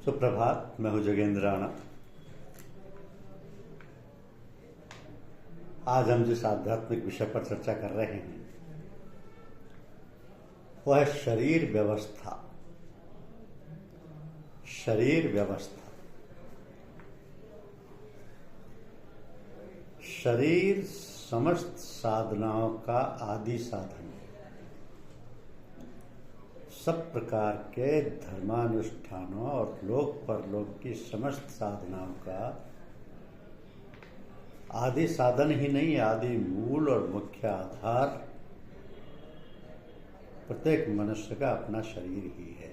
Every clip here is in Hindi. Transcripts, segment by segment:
सुप्रभात। मैं हूं जोगेंद्र राणा। आज हम जिस आध्यात्मिक विषय पर चर्चा कर रहे हैं वह है शरीर व्यवस्था। शरीर व्यवस्था। शरीर समस्त साधनाओं का आदि साधन है। सब प्रकार के धर्मानुष्ठानों और लोक परलोक की समस्त साधनाओं का आदि साधन ही नहीं, आदि मूल और मुख्य आधार प्रत्येक मनुष्य का अपना शरीर ही है।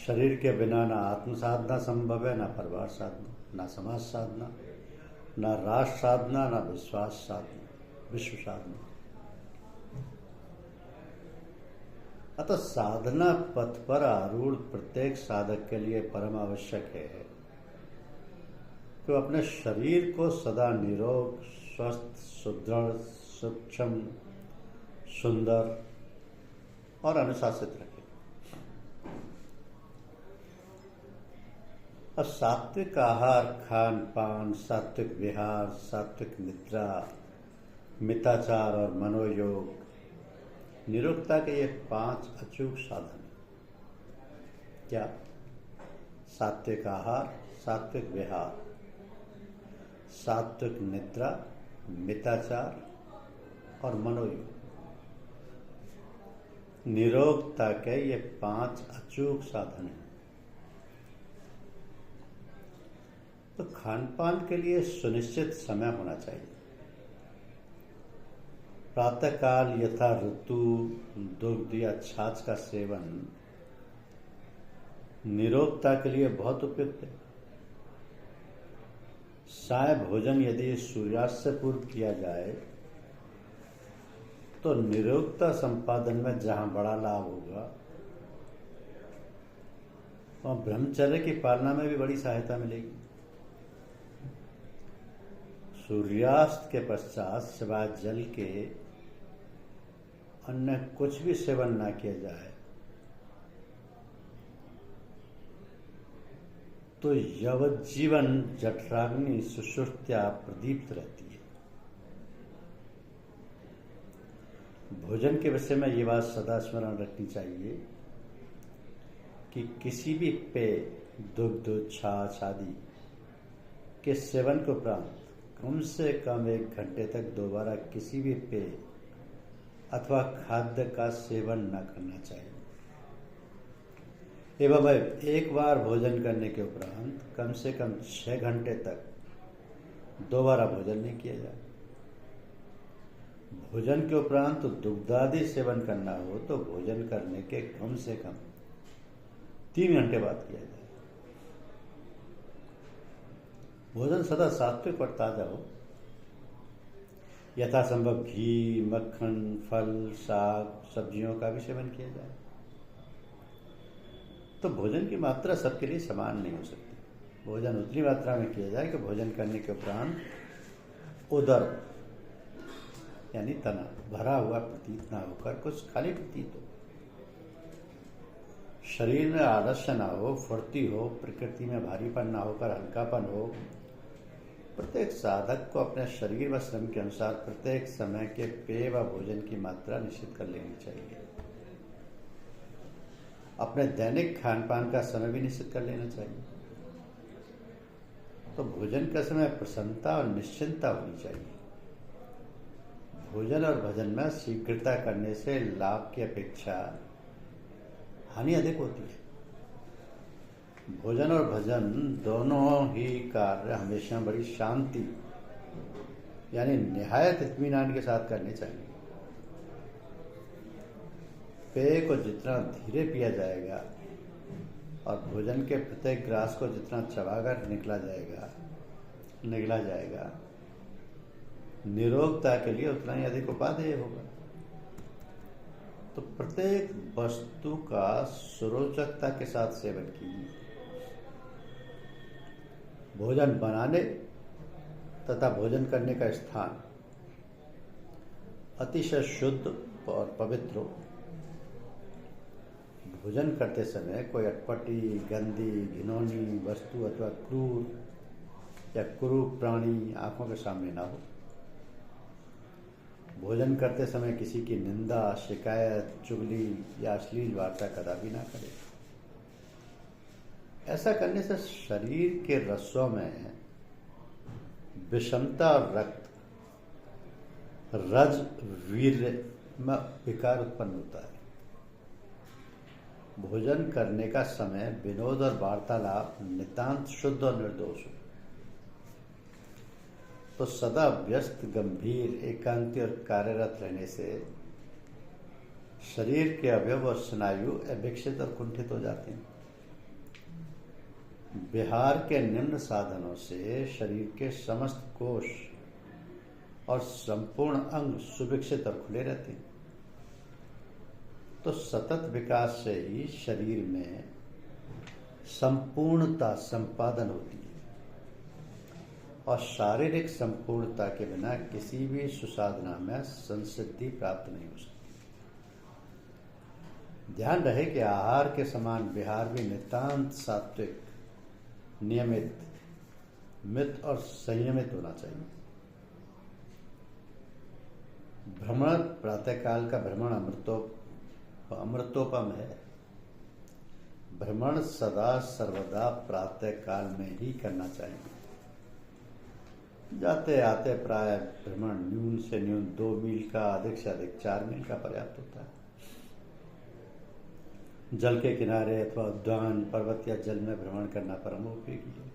शरीर के बिना ना आत्म साधना संभव है, ना परिवार साधना, ना समाज साधना, ना राष्ट्र साधना, ना विश्वास साधना, विश्व साधना। अतः साधना पथ पर आरूढ़ प्रत्येक साधक के लिए परम आवश्यक है कि वो अपने शरीर को सदा निरोग, स्वस्थ, सुदृढ़, सूक्ष्म, सुंदर और अनुशासित रखे। अब सात्विक आहार, खान पान, सात्विक विहार, सात्विक निद्रा, मिताचार और मनोयोग, निरोगता के ये 5 अचूक साधन। क्या? सात्विक आहार, सात्विक विहार, सात्विक निद्रा, मिताचार और मनोयोग। निरोगता के ये 5 अचूक साधन हैं। तो खान पान के लिए सुनिश्चित समय होना चाहिए। प्रातःकाल यथा ऋतु दुग्ध या छाछ का सेवन निरोगता के लिए बहुत उपयुक्त है। साय भोजन यदि सूर्यास्त से पूर्व किया जाए तो निरोगता संपादन में जहां बड़ा लाभ होगा और ब्रह्मचर्य की पालना में भी बड़ी सहायता मिलेगी। सूर्यास्त के पश्चात सिवाय जल के अन्य कुछ भी सेवन ना किया जाए तो यवज्जीवन जठराग्नि सुषुप्त्या प्रदीप्त रहती है। भोजन के विषय में ये बात सदा स्मरण रखनी चाहिए कि किसी भी पेय, दुग्ध, छाछ आदि के सेवन के उपरांत कम से कम 1 घंटे तक दोबारा किसी भी पेय अथवा खाद्य का सेवन न करना चाहिए। एवं एक बार भोजन करने के उपरांत कम से कम 6 घंटे तक दोबारा भोजन नहीं किया जाए। भोजन के उपरांत दुग्धादि सेवन करना हो तो भोजन करने के कम से कम 3 घंटे बाद किया जाए। भोजन सदा सात्विक और ताजा हो। यथासंभव घी, मक्खन, फल, साग, सब्जियों का भी सेवन किया जाए। तो भोजन की मात्रा सबके लिए समान नहीं हो सकती। भोजन उतनी मात्रा में किया जाए कि भोजन करने के उपरांत उदर यानी तना भरा हुआ प्रतीत ना होकर कुछ खाली प्रतीत हो। शरीर में आलस्य ना हो, फुर्ती हो, प्रकृति में भारीपन ना होकर हल्कापन हो। प्रत्येक साधक को अपने शरीर व श्रम के अनुसार प्रत्येक समय के पेय व भोजन की मात्रा निश्चित कर लेनी चाहिए। अपने दैनिक खान पान का समय भी निश्चित कर लेना चाहिए। तो भोजन का समय प्रसन्नता और निश्चिंतता होनी चाहिए। भोजन और भजन में शीघ्रता करने से लाभ की अपेक्षा हानि अधिक होती है। भोजन और भजन दोनों ही कार्य हमेशा बड़ी शांति यानी निहायत इत्मीनान के साथ करने चाहिए। पेय को जितना धीरे पिया जाएगा और भोजन के प्रत्येक ग्रास को जितना चबाकर निगला जाएगा निरोगता के लिए उतना ही अधिक उपादेय होगा। तो प्रत्येक वस्तु का सुरोचकता के साथ सेवन कीजिए। भोजन बनाने तथा भोजन करने का स्थान अतिशय शुद्ध और पवित्र हो। भोजन करते समय कोई अटपटी, गंदी, घिनौनी वस्तु अथवा क्रूर या क्रूर प्राणी आंखों के सामने ना हो। भोजन करते समय किसी की निंदा, शिकायत, चुगली या अश्लील वार्ता कदापि ना करें। ऐसा करने से शरीर के रसों में विषमता और रक्त रज वीर्य में विकार उत्पन्न होता है। भोजन करने का समय विनोद और वार्तालाप नितांत शुद्ध और निर्दोष हो। तो सदा व्यस्त, गंभीर, एकांती और कार्यरत रहने से शरीर के अवयव और स्नायु अविकसित और कुंठित हो जाते हैं। विहार के निम्न साधनों से शरीर के समस्त कोष और संपूर्ण अंग सुविकसित और खुले रहते हैं। तो सतत विकास से ही शरीर में संपूर्णता संपादन होती है और शारीरिक संपूर्णता के बिना किसी भी सुसाधना में संसिद्धि प्राप्त नहीं हो सकती। ध्यान रहे कि आहार के समान विहार भी नितांत सात्विक, नियमित, मित और संयमित होना चाहिए। भ्रमण, प्रातःकाल का भ्रमण अमृतोपम है। भ्रमण सदा सर्वदा प्रातःकाल में ही करना चाहिए। जाते आते प्राय भ्रमण न्यून से न्यून 2 मील का, अधिक से अधिक 4 मील का पर्याप्त होता है। जल के किनारे अथवा उद्यान, पर्वत या जल में भ्रमण करना परम उपयोगी है।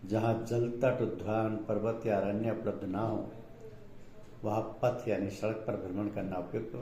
जहाँ जल तट, उद्यान, पर्वत या अरण्य उपलब्ध ना हो वहाँ पथ यानी सड़क पर भ्रमण करना उपयुक्त हो।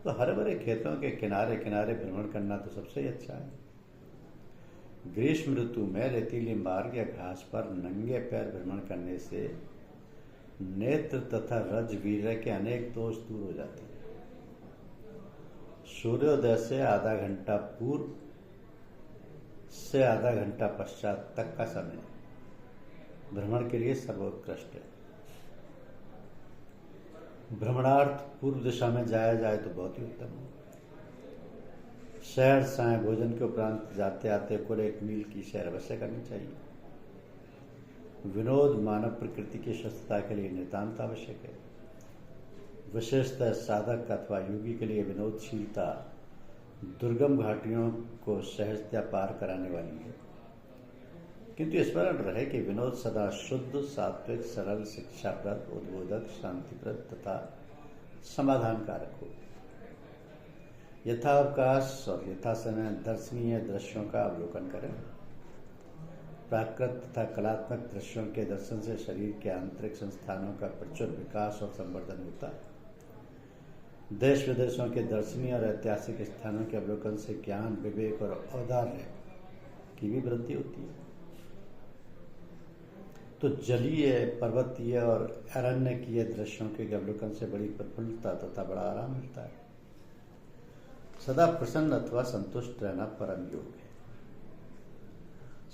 तो हरे भरे खेतों के किनारे किनारे भ्रमण करना तो सबसे अच्छा है। ग्रीष्म ऋतु में रेतीली मार्ग या घास पर नंगे पैर भ्रमण करने से नेत्र तथा रज वीर्य के अनेक दोष दूर हो जाते हैं। सूर्योदय से आधा घंटा पूर्व से आधा घंटा पश्चात तक का समय भ्रमण के लिए सर्वोत्कृष्ट है। भ्रमणार्थ पूर्व दिशा में जाया जाए तो बहुत ही उत्तम है। सैर साय भोजन के उपरांत जाते आते कुल 1 मील की सैर अवश्य करनी चाहिए। विनोद मानव प्रकृति की स्वस्थता के लिए नितांत आवश्यक है। विशेषतः साधक अथवा योगी के लिए विनोदशीलता दुर्गम घाटियों को सहजतया पार कराने वाली है। किंतु स्मरण रहे कि विनोद सदा शुद्ध, सात्विक, सरल, शिक्षाप्रद, उद्बोधक, शांतिप्रद तथा समाधानकारक हो। यथावकाश और यथासमय दर्शनीय दृश्यों का अवलोकन करें। प्राकृत तथा कलात्मक दृश्यों के दर्शन से शरीर के आंतरिक संस्थानों का प्रचुर विकास और संवर्धन होता है। देश विदेशों के दर्शनीय और ऐतिहासिक स्थानों के अवलोकन से ज्ञान, विवेक और औदार्य की भी वृद्धि होती है। तो जलीय, पर्वतीय और अरण्यकीय दृश्यों के अवलोकन से बड़ी प्रफुल्लता तथा बड़ा आराम मिलता है। सदा प्रसन्न अथवा संतुष्ट रहना परम योग है।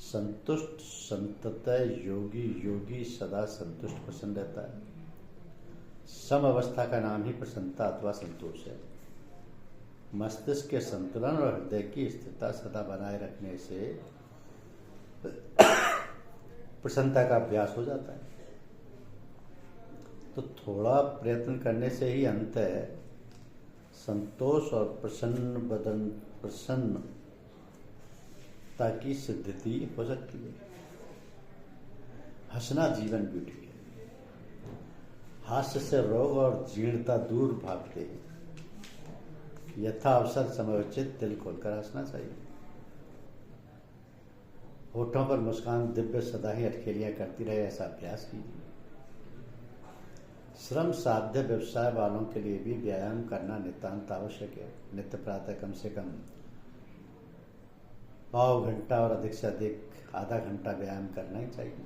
संतुष्ट, संततः योगी सदा संतुष्ट प्रसन्न रहता है। सम अवस्था का नाम ही प्रसन्नता अथवा संतोष है। मस्तिष्क के संतुलन और हृदय की स्थिरता सदा बनाए रखने से प्रसन्नता का अभ्यास हो जाता है। तो थोड़ा प्रयत्न करने से ही अंततः संतोष और प्रसन्नता की सिद्धि हो सकती है। हंसना जीवन ब्यूटी है। हास्य से रोग और जीर्णता दूर भागते हैं। यथा अवसर समयोचित दिल खोलकर हंसना चाहिए। होठों पर मुस्कान दिव्य सदा ही अटखेलियां करती रहे, ऐसा अभ्यास कीजिए। श्रम साध्य व्यवसाय वालों के लिए भी व्यायाम करना नितांत आवश्यक है। नित्य प्रातः कम से कम पाव घंटा और अधिक से अधिक आधा घंटा व्यायाम करना ही चाहिए।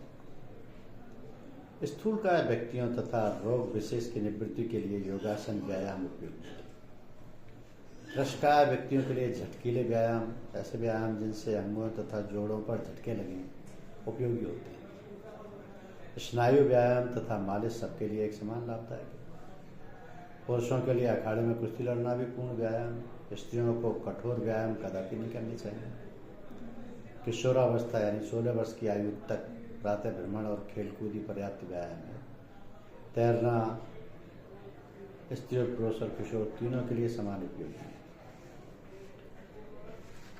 स्थूलकाय व्यक्तियों तथा रोग विशेष की निवृत्ति के लिए योगासन व्यायाम उपयुक्त है। कृशकाय व्यक्तियों के लिए झटकीले व्यायाम, ऐसे व्यायाम जिनसे अंगों तथा जोड़ों पर झटके लगें, उपयोगी होते हैं। स्नायु व्यायाम तथा मालिश सबके लिए एक समान लाभदायक है। पुरुषों के लिए अखाड़े में कुश्ती लड़ना भी पूर्ण व्यायाम, स्त्रियों को कठोर व्यायाम कदापि नहीं करनी चाहिए। किशोरावस्था यानी 16 वर्ष की आयु तक प्रातः भ्रमण और खेलकूद ही पर्याप्त व्यायाम है। तैरना स्त्री और पुरुष और किशोर तीनों के लिए समान उपयोगी है।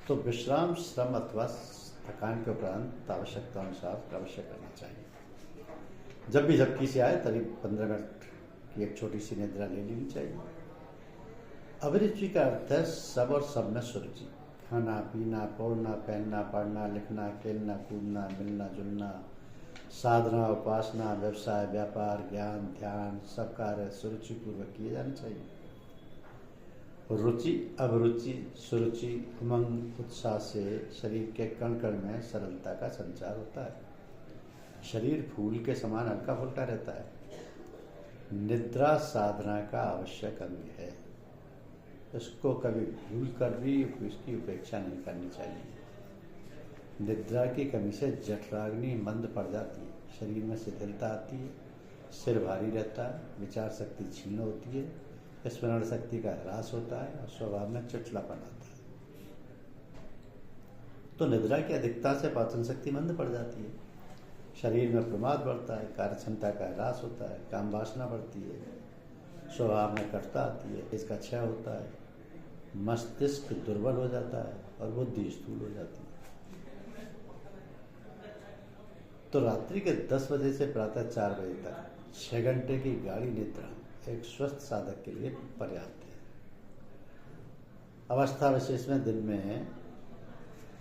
तो विश्राम श्रम अथवा थकान के उपरांत आवश्यकता अनुसार अवश्य करना चाहिए। जब भी झपकी से आए तभी 15 मिनट की एक छोटी सी निद्रा ले लेनी चाहिए। अभिरुचि का अर्थ है सब और सब में सुरुचि। खाना पीना, पौड़ना, पहनना, पढ़ना, लिखना, खेलना, कूदना, मिलना जुलना, साधना, उपासना, व्यवसाय, व्यापार, ज्ञान, ध्यान, सब कार्य सुरुचिपूर्वक किए जाने चाहिए। रुचि, अभिरुचि, सुरुचि, उमंग, उत्साह से शरीर के कण कण में सरलता का संचार होता है। शरीर फूल के समान हल्का फुल्का रहता है। निद्रा साधना का आवश्यक अंग है। इसको कभी भूल कर भी इसकी उपेक्षा नहीं करनी चाहिए। निद्रा की कमी से जठराग्नि मंद पड़ जाती है, शरीर में शिथिलता आती है, सिर भारी रहता है, विचार शक्ति क्षीण होती है, स्मरण शक्ति का ह्रास होता है और स्वभाव में चिड़चिड़ापन आता है। तो निद्रा की अधिकता से पाचन शक्ति मंद पड़ जाती है, शरीर में प्रमाद बढ़ता है, कार्य क्षमता का ह्रास होता है, काम वासना बढ़ती है, स्वभाव में कटुता आती है, इसका क्षय होता है, मस्तिष्क दुर्बल हो जाता है और बुद्धि स्थूल हो जाती है। तो रात्रि के 10 बजे से प्रातः 4 बजे तक 6 घंटे की गाढ़ी निद्रा एक स्वस्थ साधक के लिए पर्याप्त है। अवस्था विशेष में दिन में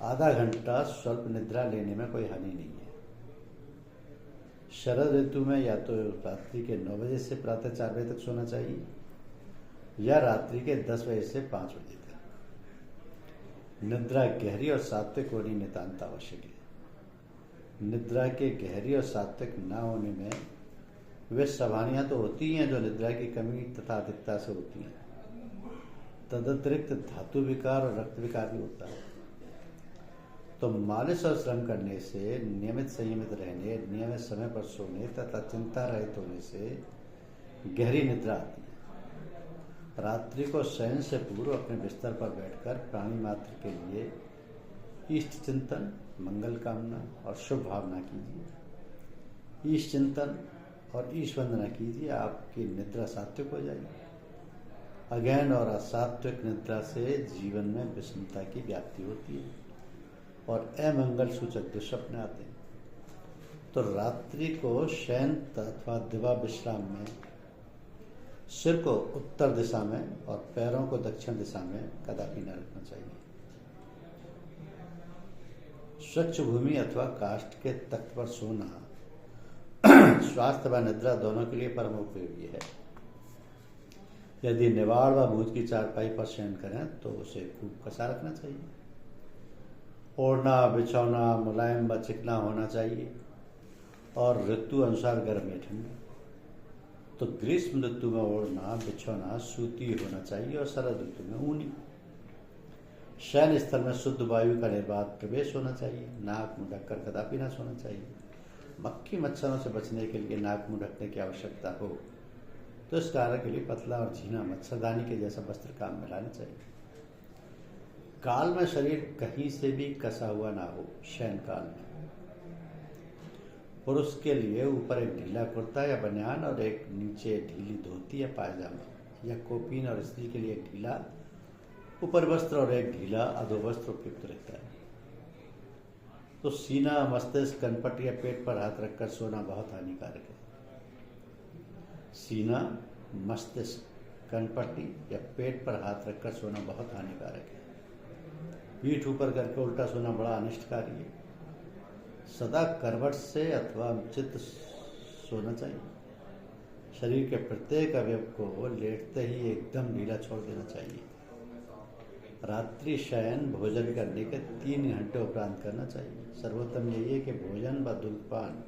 आधा घंटा स्वल्प निद्रा लेने में कोई हानि नहीं है। शरद ऋतु में या तो रात्रि के 9 बजे से प्रातः 4 बजे तक सोना चाहिए या रात्रि के 10 बजे से 5 बजे तक। निद्रा गहरी और सात्विक होनी नितांत आवश्यक है। निद्रा के गहरी और सात्विक न होने में वे सावधानियां तो होती हैं जो निद्रा की कमी तथा अधिकता से होती हैं। तदतिरिक्त धातु विकार और रक्त विकार भी होता है। तो मालिश और श्रम करने से, नियमित संयमित रहने, नियमित समय पर सोने तथा चिंता रहित होने से गहरी निद्रा आती है। रात्रि को शयन से पूर्व अपने बिस्तर पर बैठकर प्राणी मात्र के लिए ईष्ट चिंतन, मंगल कामना और शुभ भावना कीजिए। ईष्ट चिंतन और ईश वंदना कीजिए, आपकी निद्रा सात्विक हो जाएगी। अगहन और असात्विक निद्रा से जीवन में विषमता की व्याप्ति होती है और अमंगल सूचक दुस्वप्न आते हैं। तो रात्रि को शयन अथवा दिवा विश्राम में सिर को उत्तर दिशा में और पैरों को दक्षिण दिशा में कदापि न रखना चाहिए। स्वच्छ भूमि अथवा काष्ठ के तख्त पर सोना स्वास्थ्य व निद्रा दोनों के लिए परम उपयोगी है। यदि निवाड़ व भूत की चारपाई पर शयन करें तो उसे खूब कसा रखना चाहिए। ओढ़ना बिछौना मुलायम व चिकना होना चाहिए और ऋतु अनुसार गर्म या ठंडा। तो ग्रीष्म ऋतु में ओढ़ना बिछौना सूती होना चाहिए और शरद ऋतु में ऊनी। शयन स्थल में शुद्ध वायु का निर्बाध प्रवेश होना चाहिए। नाक मुंह ढककर कदापि न सोना चाहिए। मक्खी मच्छरों से बचने के लिए नाक मुंह ढकने की आवश्यकता हो तो इस कार्य के लिए पतला और झीना मच्छरदानी के जैसा वस्त्र काम में लाना चाहिए। काल में शरीर कहीं से भी कसा हुआ ना हो। शयन काल में पुरुष के लिए ऊपर एक ढीला कुर्ता या बनियान और एक नीचे ढीली धोती या पायजामा या कोपीन, और स्त्री के लिए एक ढीला ऊपर वस्त्र और एक ढीला अधो वस्त्र उपयुक्त रहता है। तो सीना, मस्तिष्क, कनपट या पेट पर हाथ रखकर सोना बहुत हानिकारक है। सीना, मस्तिष्क, कनपट्टी या पेट पर हाथ रखकर सोना बहुत हानिकारक है। पीठ ऊपर करके उल्टा सोना बड़ा अनिष्टकारी है। सदा करवट से अथवा चित सोना चाहिए। शरीर के प्रत्येक अवयव को लेटते ही एकदम ढीला छोड़ देना चाहिए। रात्रि शयन भोजन करने के 3 घंटे उपरांत करना चाहिए। सर्वोत्तम यही है कि भोजन व धूम्रपान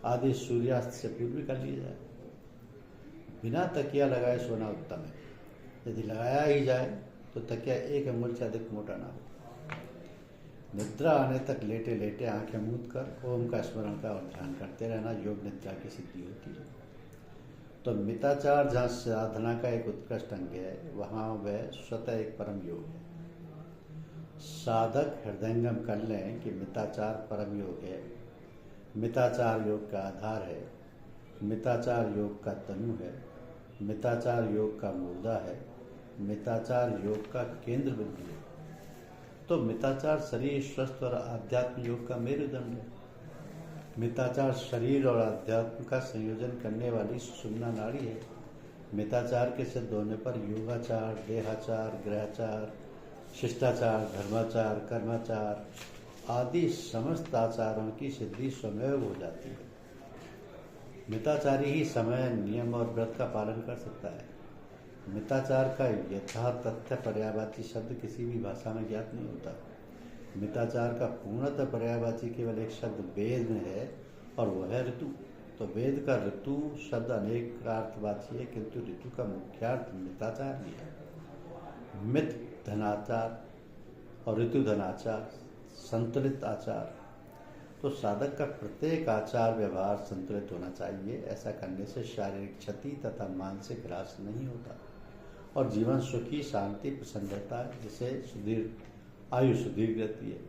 आदि सूर्यास्त से पूर्व कर लिया जाए। बिना तकिया लगाए सोना उत्तम है। यदि लगाया ही जाए तो तकिया 1 अंगुल से अधिक मोटा ना हो। निद्रा आने तक लेटे लेटे आंखें मूंद कर ओम का स्मरण का और ध्यान करते रहना योग निद्रा की सिद्धि होती है। तो मिताचार जहाँ साधना का एक उत्कृष्ट अंग है, वहाँ वह स्वतः एक परम योग है। साधक हृदयंगम कर लें कि मिताचार परम योग है, मिताचार योग का आधार है, मिताचार योग का तनु है, मिताचार योग का मूर्धा है, मिताचार योग का केंद्र बिंदु है। तो मिताचार शरीर स्वस्थ और आध्यात्म योग का मेरुदंड है। मिताचार शरीर और अध्यात्म का संयोजन करने वाली सुषुम्ना नाड़ी है। मिताचार के सिद्ध होने पर योगाचार, देहाचार, ग्रहाचार, शिष्टाचार, धर्माचार, कर्माचार आदि समस्त आचारों की सिद्धि स्वयं हो जाती है। मिताचारी ही समय, नियम और व्रत का पालन कर सकता है। मिताचार का यथार्थ तथ्य पर्यायवाची शब्द किसी भी भाषा में ज्ञात नहीं होता। मिताचार का पूर्णतः पर्यायवाची केवल एक शब्द वेद में है और वह है ऋतु। तो वेद का ऋतु शब्द अनेक अर्थवाची है, किंतु ऋतु का मुख्यार्थ मिताचार ही है। मित धनाचार और ऋतु धनाचार, संतुलित आचार। तो साधक का प्रत्येक आचार व्यवहार संतुलित होना चाहिए। ऐसा करने से शारीरिक क्षति तथा मानसिक ह्रास नहीं होता और जीवन सुखी, शांति, प्रसन्न रहता है, जिससे आयु सुदीर्घ रहती है।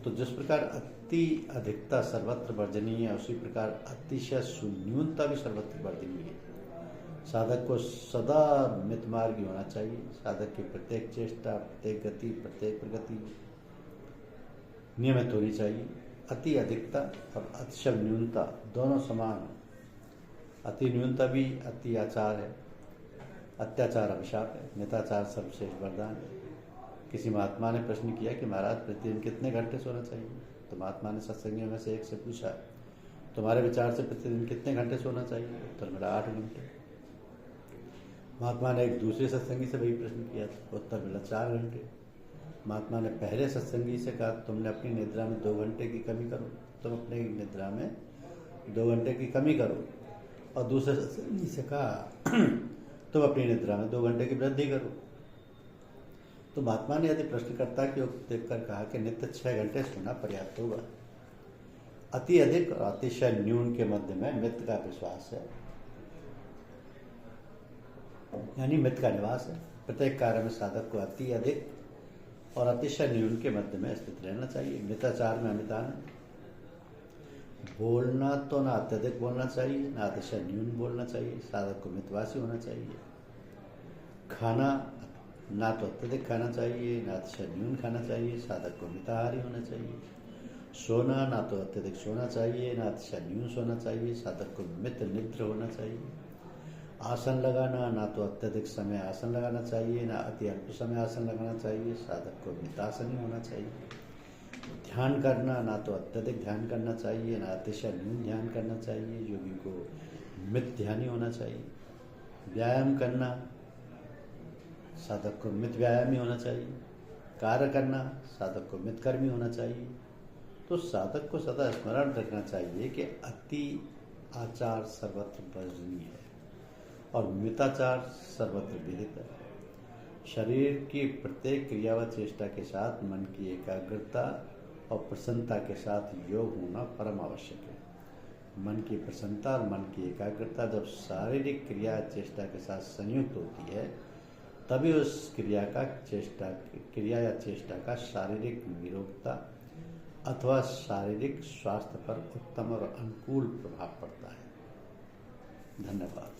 तो जिस प्रकार अति अधिकता सर्वत्र वर्जनीय है, उसी प्रकार अतिशय न्यूनता भी सर्वत्र वर्जनीय है। साधक को सदा मितमार्गी होना चाहिए। साधक की प्रत्येक चेष्टा, प्रत्येक गति, प्रत्येक प्रगति नियमित होनी चाहिए। अति अधिकता और अतिशय न्यूनता दोनों समान है। अति न्यूनता भी अति आचार है, अत्याचार अभिशाप है, मिताचार सर्वश्रेष्ठ वरदान है। किसी महात्मा ने प्रश्न किया कि महाराज प्रतिदिन कितने घंटे सोना चाहिए? तो महात्मा ने सत्संगियों में से एक से पूछा, तुम्हारे विचार से प्रतिदिन कितने घंटे सोना चाहिए? उत्तर मिला 8 घंटे। महात्मा ने एक दूसरे सत्संगी से वही प्रश्न किया, उत्तर मिला 4 घंटे। महात्मा ने पहले सत्संगी से कहा, तुमने अपनी निद्रा में 2 घंटे की कमी करो, तुम अपनी निद्रा में 2 घंटे की कमी करो। और दूसरे सत्संगी से कहा, तुम अपनी निद्रा में 2 घंटे की वृद्धि करो। तो महात्मा ने यदि प्रश्नकर्ता की उक्त देखकर कहा कि नित्य 6 घंटे सोना पर्याप्त होगा। अति अधिक और अतिशय न्यून के मध्य में मित्त का विश्वास है, यानी मित्त का निवास है। प्रत्येक कार्य में साधक को अति अधिक और अतिशय न्यून के मध्य में स्थित रहना चाहिए। मिताचार में अमितान बोलना तो ना अत्यधिक बोलना चाहिए, ना अतिशय न्यून बोलना चाहिए। साधक को मितवासी होना चाहिए। खाना ना तो अत्यधिक खाना चाहिए, ना अतिशय न्यून खाना चाहिए। साधक को मिताहारी होना चाहिए। सोना ना तो अत्यधिक सोना चाहिए, ना अतिशय न्यून सोना चाहिए। साधक को मित निद्र होना चाहिए। आसन लगाना ना तो अत्यधिक समय आसन लगाना चाहिए, ना अति अल्प समय आसन लगाना चाहिए। साधक को मितासनी होना चाहिए। ध्यान करना ना तो अत्यधिक ध्यान करना चाहिए, ना अतिशय न्यून ध्यान करना चाहिए। योगी को मित ध्यानी होना चाहिए। व्यायाम करना, साधक को मित व्यायामी होना चाहिए। कार्य करना, साधक को मित कर्मी होना चाहिए। तो साधक को सदा स्मरण रखना चाहिए कि अति आचार सर्वत्र वर्जनीय है और मिताचार सर्वत्र विहित है। शरीर की प्रत्येक क्रिया व चेष्टा के साथ मन की एकाग्रता और प्रसन्नता के साथ योग होना परम आवश्यक है। मन की प्रसन्नता और मन की एकाग्रता जब शारीरिक क्रिया चेष्टा के साथ संयुक्त होती है, तभी उस क्रिया या चेष्टा का शारीरिक निरोगता अथवा शारीरिक स्वास्थ्य पर उत्तम और अनुकूल प्रभाव पड़ता है। धन्यवाद।